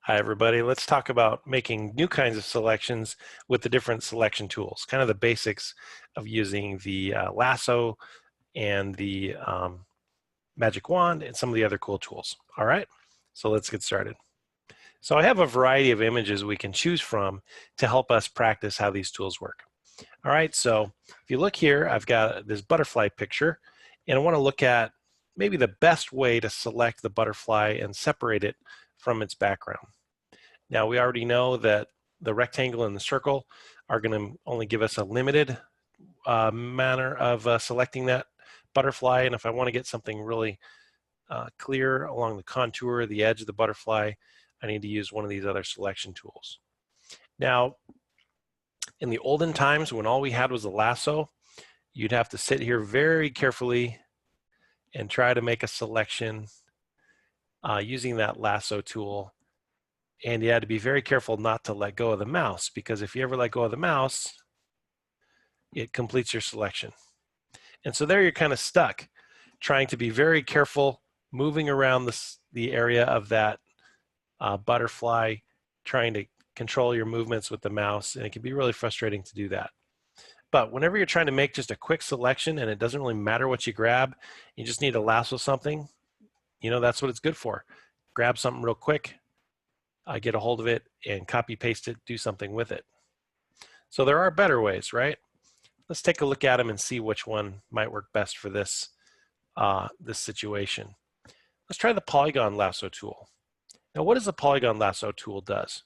Hi, everybody. Let's talk about making new kinds of selections with the different selection tools, kind of the basics of using the lasso and the magic wand and some of the other cool tools. All right, so let's get started. So I have a variety of images we can choose from to help us practice how these tools work. All right, so if you look here, I've got this butterfly picture, and I want to look at maybe the best way to select the butterfly and separate it from its background. Now, we already know that the rectangle and the circle are going to only give us a limited manner of selecting that butterfly. And if I want to get something really clear along the contour, the edge of the butterfly, I need to use one of these other selection tools. Now, in the olden times when all we had was a lasso, you'd have to sit here very carefully and try to make a selection using that lasso tool. And you had to be very careful not to let go of the mouse, because if you ever let go of the mouse, it completes your selection. And so there you're kind of stuck, trying to be very careful, moving around the area of that butterfly, trying to control your movements with the mouse, and it can be really frustrating to do that. But whenever you're trying to make just a quick selection and it doesn't really matter what you grab, you just need to lasso something, that's what it's good for. Grab something real quick, get a hold of it and copy paste it, do something with it. So there are better ways, right? Let's take a look at them and see which one might work best for this situation. Let's try the polygon lasso tool. Now, what does the polygon lasso tool does?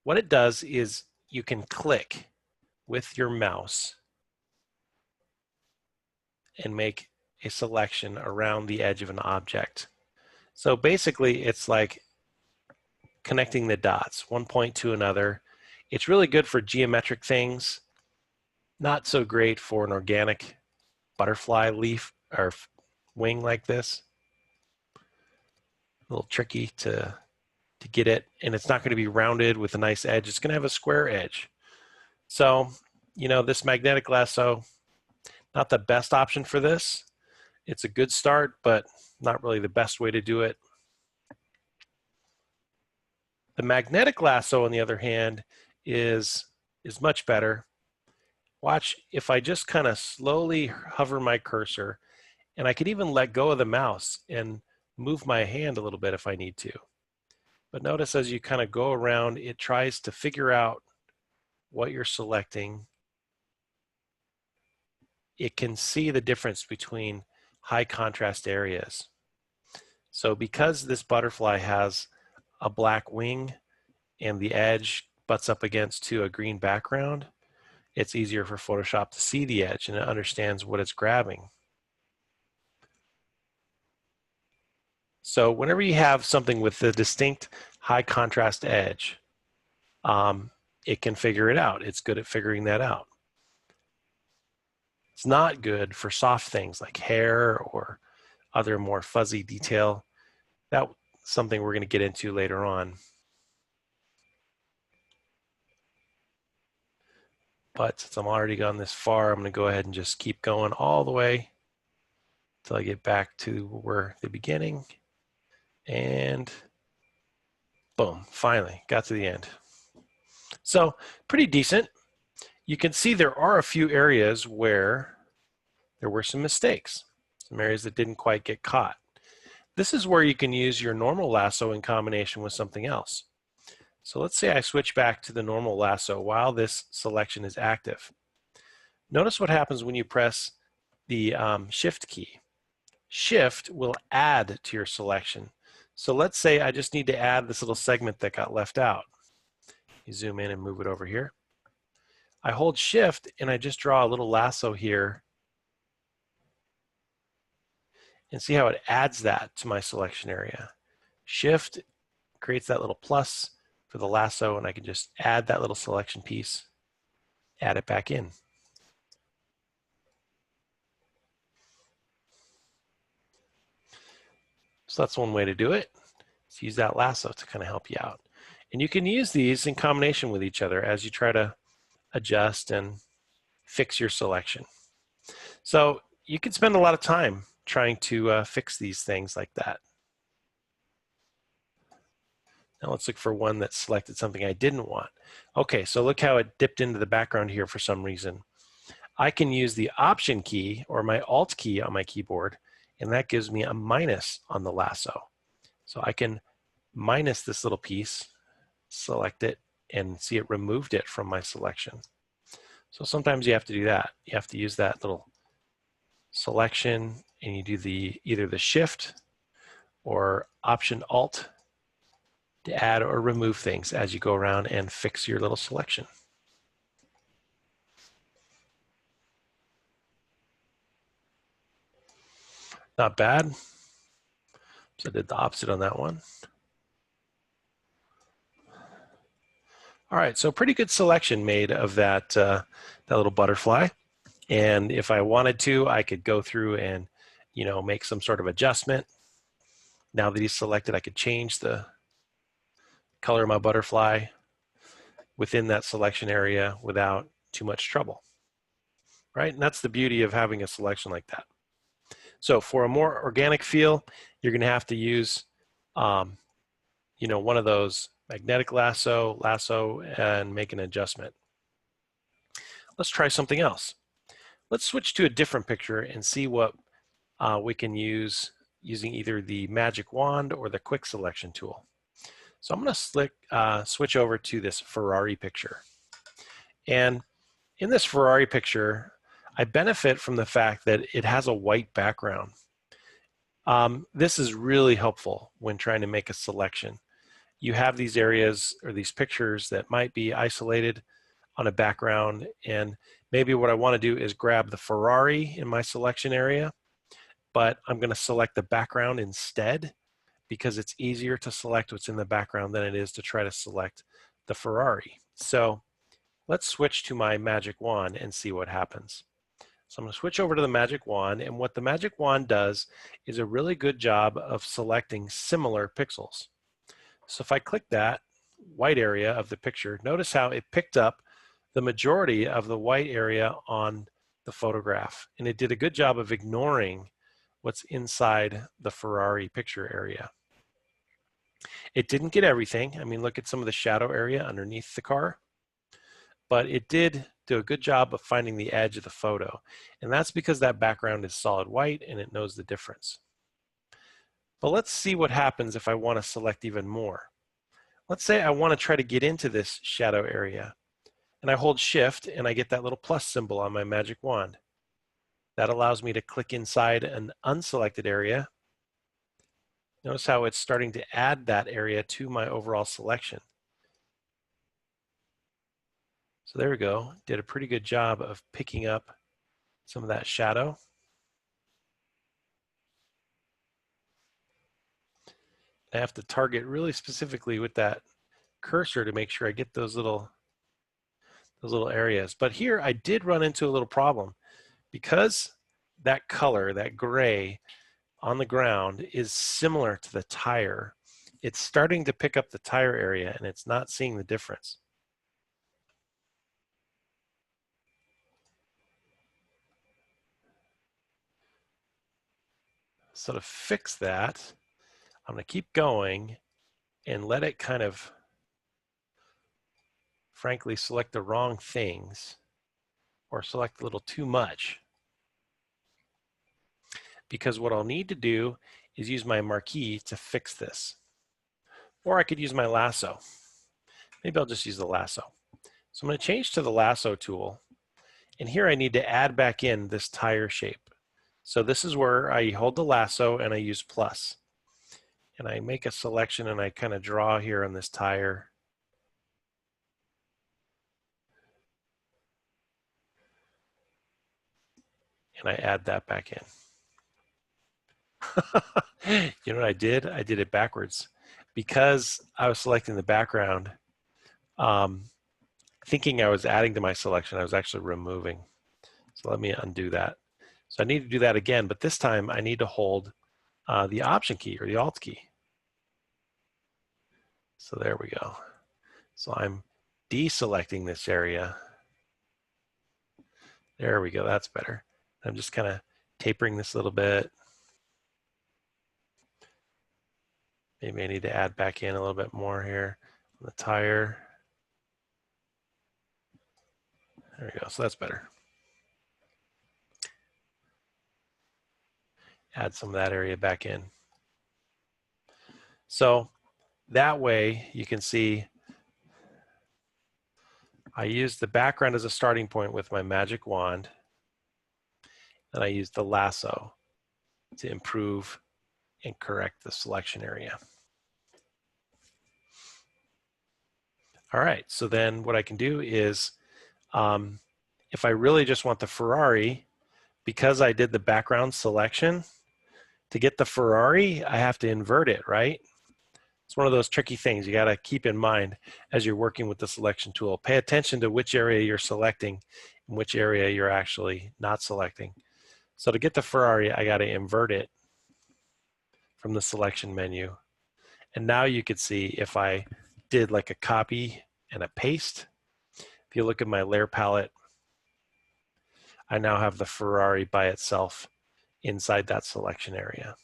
What it does is you can click with your mouse and make a selection around the edge of an object. So basically, it's like connecting the dots, one point to another. It's really good for geometric things, not so great for an organic butterfly leaf or wing like this. A little tricky to get it, and it's not going to be rounded with a nice edge. It's going to have a square edge. So, this magnetic lasso, not the best option for this. It's a good start, but not really the best way to do it. The magnetic lasso, on the other hand, is much better. Watch, if I just kind of slowly hover my cursor, and I could even let go of the mouse and move my hand a little bit if I need to. But notice as you kind of go around, it tries to figure out what you're selecting. It can see the difference between high contrast areas. So because this butterfly has a black wing and the edge butts up against a green background, it's easier for Photoshop to see the edge, and it understands what it's grabbing. So whenever you have something with a distinct high contrast edge, it can figure it out. It's good at figuring that out. It's not good for soft things like hair or other more fuzzy detail. That's something we're going to get into later on. But since I'm already gone this far, I'm going to go ahead and just keep going all the way until I get back to where the beginning. And boom, finally got to the end. So pretty decent. You can see there are a few areas where there were some mistakes, some areas that didn't quite get caught. This is where you can use your normal lasso in combination with something else. So let's say I switch back to the normal lasso while this selection is active. Notice what happens when you press the Shift key. Shift will add to your selection. So let's say I just need to add this little segment that got left out. You zoom in and move it over here. I hold Shift and I just draw a little lasso here. And see how it adds that to my selection area. Shift creates that little plus for the lasso, and I can just add that little selection piece, add it back in. So that's one way to do it. Let's use that lasso to kind of help you out. And you can use these in combination with each other as you try to adjust and fix your selection. So you can spend a lot of time trying to fix these things like that. Now let's look for one that selected something I didn't want. Okay, so look how it dipped into the background here for some reason. I can use the Option key or my Alt key on my keyboard, and that gives me a minus on the lasso. So I can minus this little piece, select it, and see it removed it from my selection. So sometimes you have to do that. You have to use that little selection, and you do either the Shift or Option Alt to add or remove things as you go around and fix your little selection. Not bad. So I did the opposite on that one. All right, so pretty good selection made of that, that little butterfly. And if I wanted to, I could go through and, make some sort of adjustment. Now that he's selected, I could change the color of my butterfly within that selection area without too much trouble, right? And that's the beauty of having a selection like that. So for a more organic feel, you're going to have to use, one of those magnetic lasso, and make an adjustment. Let's try something else. Let's switch to a different picture and see what we can use using either the magic wand or the quick selection tool. So I'm going to switch over to this Ferrari picture. And in this Ferrari picture, I benefit from the fact that it has a white background. This is really helpful when trying to make a selection. You have these areas or these pictures that might be isolated on a background, and maybe what I want to do is grab the Ferrari in my selection area, but I'm going to select the background instead because it's easier to select what's in the background than it is to try to select the Ferrari. So let's switch to my magic wand and see what happens. So I'm going to switch over to the magic wand, and what the magic wand does is a really good job of selecting similar pixels. So if I click that white area of the picture, notice how it picked up the majority of the white area on the photograph, and it did a good job of ignoring what's inside the Ferrari picture area. It didn't get everything. I mean, look at some of the shadow area underneath the car, but it did do a good job of finding the edge of the photo, and that's because that background is solid white and it knows the difference. But let's see what happens if I want to select even more. Let's say I want to try to get into this shadow area, and I hold Shift and I get that little plus symbol on my magic wand. That allows me to click inside an unselected area. Notice how it's starting to add that area to my overall selection. So there we go. Did a pretty good job of picking up some of that shadow. I have to target really specifically with that cursor to make sure I get those little areas. But here I did run into a little problem because that color, that gray on the ground, is similar to the tire. It's starting to pick up the tire area and it's not seeing the difference. So to fix that, I'm going to keep going and let it kind of, frankly, select the wrong things or select a little too much. Because what I'll need to do is use my marquee to fix this. Or I could use my lasso. Maybe I'll just use the lasso. So I'm going to change to the lasso tool. And here I need to add back in this tire shape. So this is where I hold the lasso and I use plus. And I make a selection and I kind of draw here on this tire. And I add that back in. You know what I did? I did it backwards. Because I was selecting the background, thinking I was adding to my selection, I was actually removing. So let me undo that. So I need to do that again, but this time I need to hold the Option key or the Alt key. So there we go. So I'm deselecting this area. There we go, that's better. I'm just kind of tapering this a little bit. Maybe I need to add back in a little bit more here on the tire. There we go, so that's better. Add some of that area back in. So that way you can see I used the background as a starting point with my magic wand, and I used the lasso to improve and correct the selection area. All right, so then what I can do is, if I really just want the Ferrari, because I did the background selection, to get the Ferrari, I have to invert it, right? It's one of those tricky things you got to keep in mind as you're working with the selection tool. Pay attention to which area you're selecting and which area you're actually not selecting. So to get the Ferrari, I got to invert it from the selection menu. And now you could see if I did like a copy and a paste, if you look at my layer palette, I now have the Ferrari by itself inside that selection area.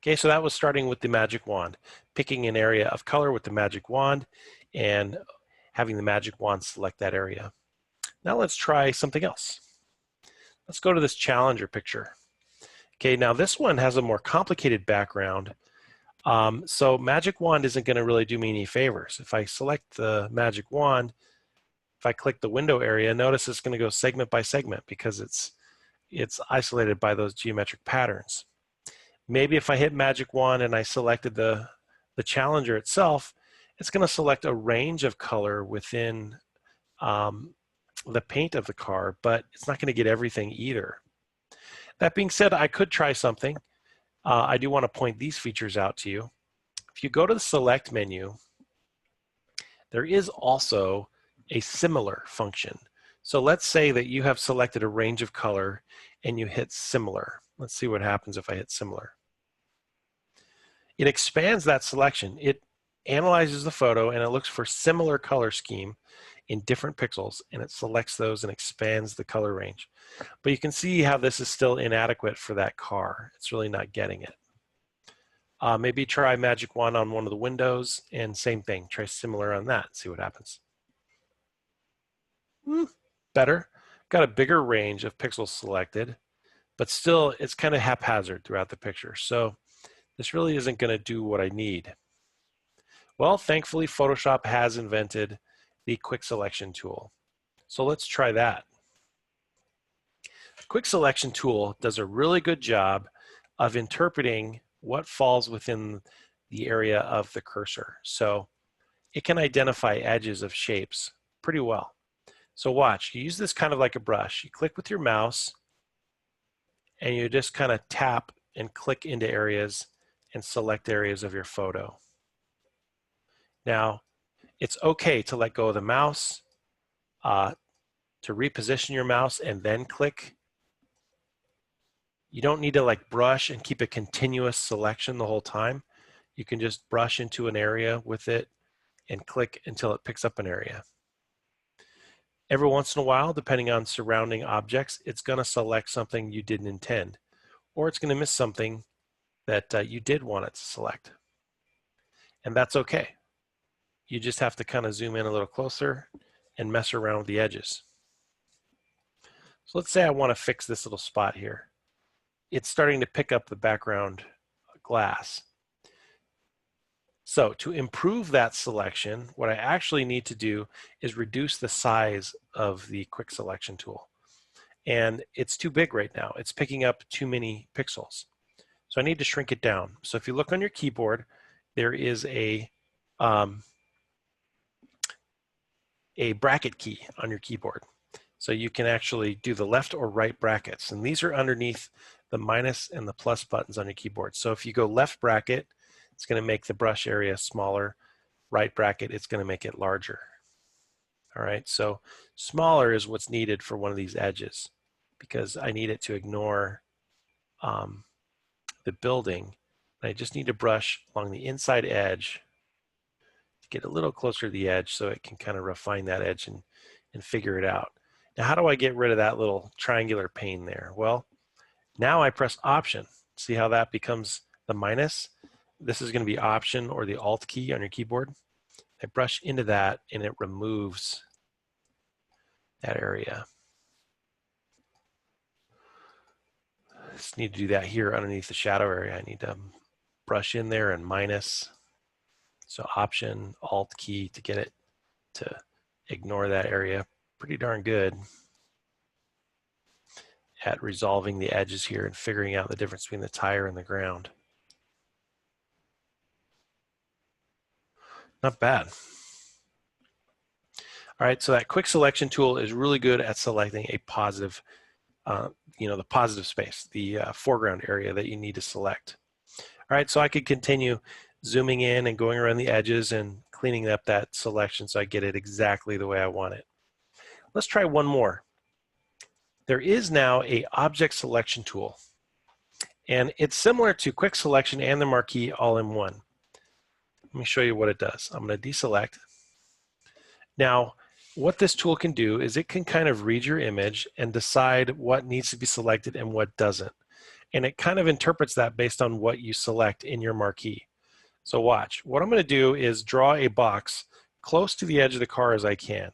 Okay, so that was starting with the magic wand, picking an area of color with the magic wand and having the magic wand select that area. Now let's try something else. Let's go to this Challenger picture. Okay, now this one has a more complicated background. So magic wand isn't going to really do me any favors. If I select the magic wand, if I click the window area, notice it's going to go segment by segment because it's isolated by those geometric patterns. Maybe if I hit magic wand and I selected the Challenger itself, it's going to select a range of color within the paint of the car, but it's not going to get everything either. That being said, I could try something. I do want to point these features out to you. If you go to the select menu, there is also a similar function. So let's say that you have selected a range of color and you hit similar. Let's see what happens if I hit similar. It expands that selection. It analyzes the photo and it looks for similar color scheme in different pixels, and it selects those and expands the color range. But you can see how this is still inadequate for that car. It's really not getting it. Maybe try magic wand on one of the windows and same thing, try similar on that, see what happens. Better, got a bigger range of pixels selected, but still it's kind of haphazard throughout the picture. So this really isn't going to do what I need. Well, thankfully Photoshop has invented the quick selection tool. So let's try that. The quick selection tool does a really good job of interpreting what falls within the area of the cursor. So it can identify edges of shapes pretty well. So watch, you use this kind of like a brush. You click with your mouse and you just kind of tap and click into areas and select areas of your photo. Now, it's okay to let go of the mouse, to reposition your mouse and then click. You don't need to like brush and keep a continuous selection the whole time. You can just brush into an area with it and click until it picks up an area. Every once in a while, depending on surrounding objects, it's going to select something you didn't intend, or it's going to miss something that you did want it to select. And that's okay. You just have to kind of zoom in a little closer and mess around with the edges. So let's say I want to fix this little spot here. It's starting to pick up the background glass. So to improve that selection, what I actually need to do is reduce the size of the quick selection tool. And it's too big right now. It's picking up too many pixels. So I need to shrink it down. So if you look on your keyboard, there is a bracket key on your keyboard. So you can actually do the left or right brackets. And these are underneath the minus and the plus buttons on your keyboard. So if you go left bracket, it's going to make the brush area smaller. Right bracket, it's going to make it larger. All right, so smaller is what's needed for one of these edges because I need it to ignore the building. I just need to brush along the inside edge to get a little closer to the edge so it can kind of refine that edge and figure it out. Now, how do I get rid of that little triangular pane there? Well, now I press Option. See how that becomes the minus? This is going to be Option or the Alt key on your keyboard. I brush into that and it removes that area. I just need to do that here underneath the shadow area. I need to brush in there and minus. So Option, Alt key to get it to ignore that area. Pretty darn good at resolving the edges here and figuring out the difference between the tire and the ground. Not bad. All right, so that quick selection tool is really good at selecting a positive, the positive space, the foreground area that you need to select. All right, so I could continue zooming in and going around the edges and cleaning up that selection so I get it exactly the way I want it. Let's try one more. There is now a object selection tool, and it's similar to quick selection and the marquee all in one. Let me show you what it does. I'm going to deselect. Now, what this tool can do is it can kind of read your image and decide what needs to be selected and what doesn't. And it kind of interprets that based on what you select in your marquee. So watch. What I'm going to do is draw a box close to the edge of the car as I can.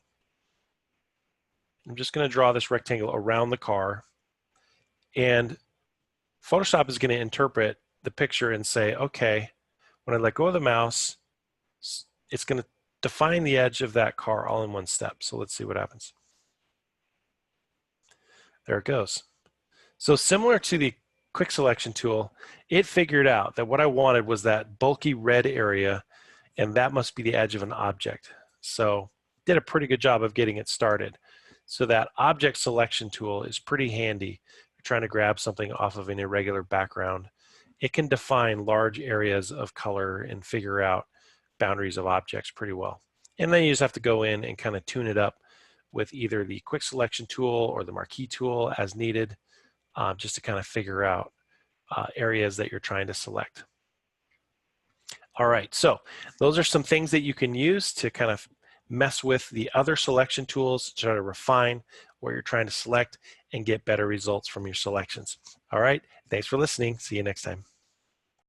I'm just going to draw this rectangle around the car. And Photoshop is going to interpret the picture and say, okay, when I let go of the mouse, it's going to define the edge of that car all in one step. So let's see what happens. There it goes. So similar to the quick selection tool, it figured out that what I wanted was that bulky red area, and that must be the edge of an object. So did a pretty good job of getting it started. So that object selection tool is pretty handy. If you're trying to grab something off of an irregular background, it can define large areas of color and figure out boundaries of objects pretty well. And then you just have to go in and kind of tune it up with either the quick selection tool or the marquee tool as needed, just to kind of figure out areas that you're trying to select. All right, so those are some things that you can use to kind of mess with the other selection tools to try to refine what you're trying to select and get better results from your selections. All right, thanks for listening. See you next time.